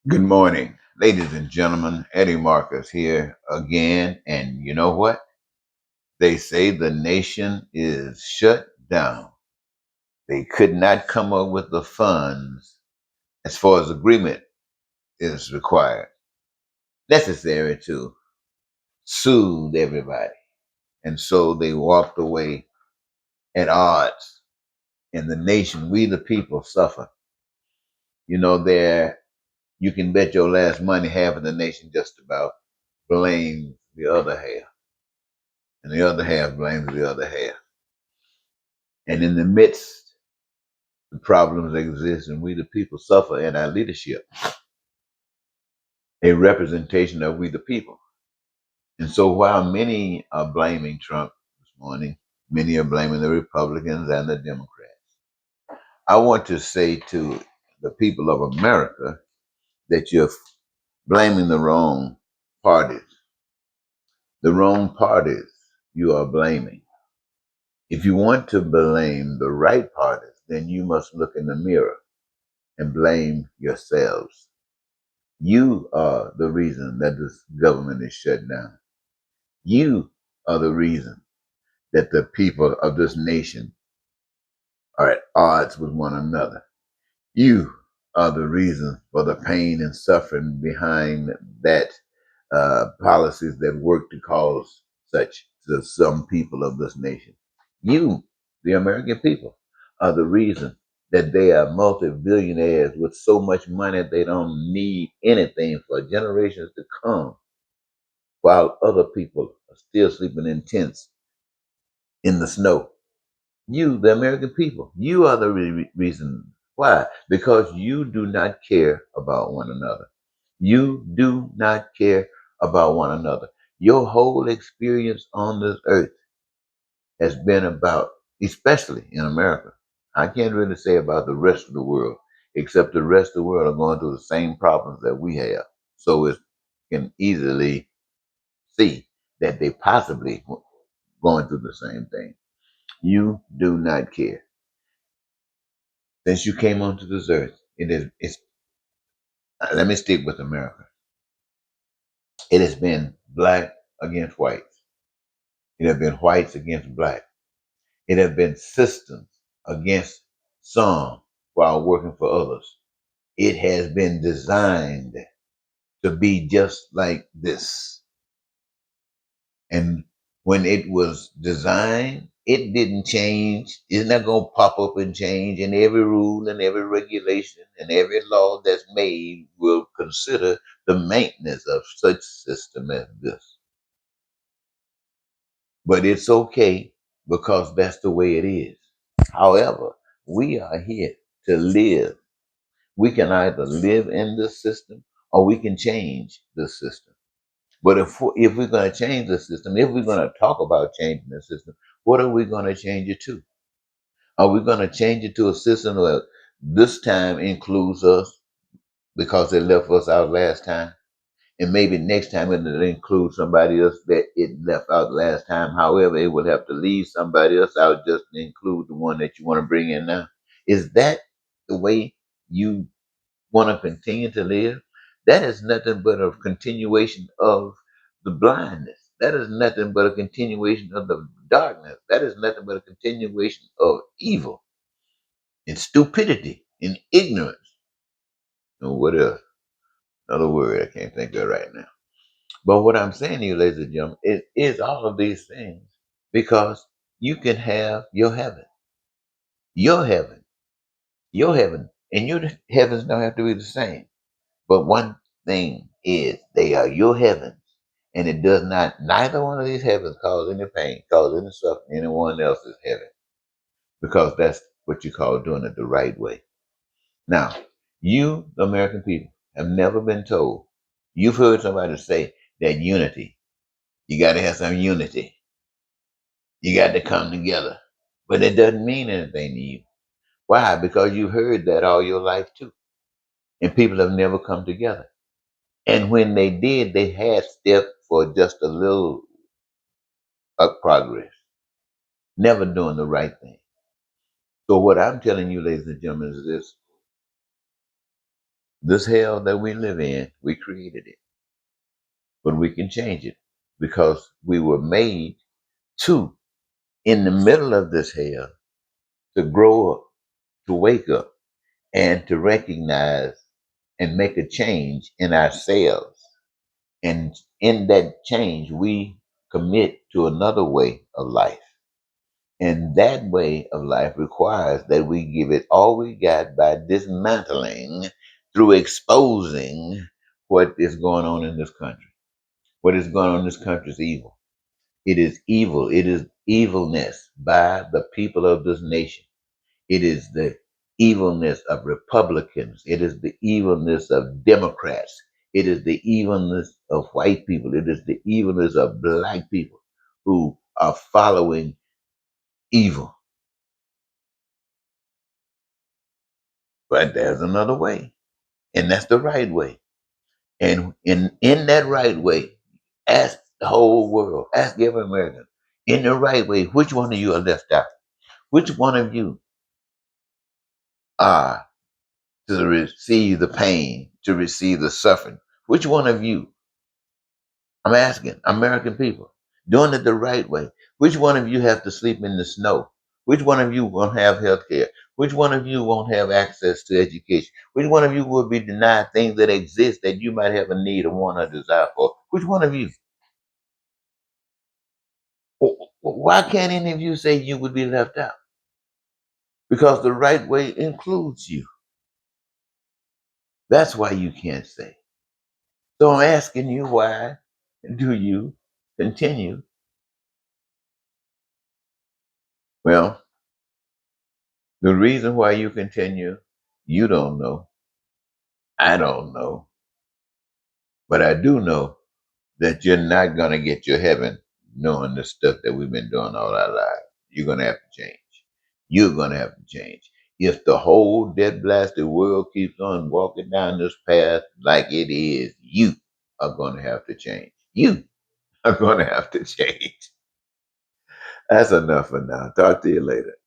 Good morning, ladies and gentlemen. Eddie Marcus here again. And you know what? They say the nation is shut down. They could not come up with the funds as far as agreement is required, necessary to soothe everybody. And so they walked away at odds. And the nation, we the people, suffer. There you can bet your last money half of the nation just about blames the other half. And the other half blames the other half. And in the midst, the problems exist, and we the people suffer in our leadership, a representation of we the people. And so while many are blaming Trump this morning, many are blaming the Republicans and the Democrats. I want to say to the people of America that you're blaming the wrong parties. The wrong parties you are blaming. If you want to blame the right parties, then you must look in the mirror and blame yourselves. You are the reason that this government is shut down. You are the reason that the people of this nation are at odds with one another. You are the reason for the pain and suffering behind that policies that work to cause such to some people of this nation. You, the American people, are the reason that they are multi-billionaires with so much money they don't need anything for generations to come, while other people are still sleeping in tents in the snow. You, the American people, you are the reason. Why? Because you do not care about one another. You do not care about one another. Your whole experience on this earth has been about, especially in America. I can't really say about the rest of the world, except the rest of the world are going through the same problems that we have. So it can easily see that they possibly going through the same thing. You do not care. Since you came onto this earth, it's let me stick with America. It has been black against whites. It has been whites against black. It has been systems against some while working for others. It has been designed to be just like this. And when it was designed, it didn't change. It's not going to pop up and change. And every rule and every regulation and every law that's made will consider the maintenance of such system as this. But it's okay because that's the way it is. However, we are here to live. We can either live in this system or we can change the system. But if we're going to change the system, if we're going to talk about changing the system, what are we going to change it to? Are we going to change it to a system that this time includes us because they left us out last time? And maybe next time it'll include somebody else that it left out last time. However, it will have to leave somebody else out just to include the one that you want to bring in now. Is that the way you want to continue to live? That is nothing but a continuation of the blindness. That is nothing but a continuation of the darkness. That is nothing but a continuation of evil and stupidity and ignorance. And what else? Another word I can't think of right now. But what I'm saying to you, ladies and gentlemen, it is all of these things because you can have your heaven, your heaven, and your heavens don't have to be the same. But one thing is they are your heavens, and it does not, neither one of these heavens cause any pain, cause any suffering, anyone else's heaven, because that's what you call doing it the right way. Now, you, the American people, have never been told. You've heard somebody say that unity, you got to have some unity. You got to come together. But it doesn't mean anything to you. Why? Because you heard that all your life too. And people have never come together. And when they did, they had steps for just a little progress, never doing the right thing. So what I'm telling you, ladies and gentlemen, is this. This hell that we live in, we created it, but we can change it because we were made to, in the middle of this hell, to grow up, to wake up, and to recognize and make a change in ourselves. And in that change, we commit to another way of life. And that way of life requires that we give it all we got by dismantling through exposing what is going on in this country. What is going on in this country is evil. It is evil. It is evilness by the people of this nation. It is the evilness of Republicans. It is the evilness of Democrats. It is the evilness of white people. It is the evilness of black people who are following evil. But there's another way, and that's the right way. And in that right way, ask the whole world, ask every American, in the right way, which one of you are left out? Which one of you are to receive the pain, to receive the suffering? Which one of you, I'm asking American people, doing it the right way, which one of you have to sleep in the snow? Which one of you won't have health care? Which one of you won't have access to education? Which one of you will be denied things that exist that you might have a need or want or desire for? Which one of you? Why can't any of you say you would be left out? Because the right way includes you. That's why you can't say. So I'm asking you, why do you continue? Well, the reason why you continue, you don't know. I don't know. But I do know that you're not going to get your heaven knowing the stuff that we've been doing all our lives. You're going to have to change. You're going to have to change. If the whole dead blasted world keeps on walking down this path like it is, you are going to have to change. You are going to have to change. That's enough for now. Talk to you later.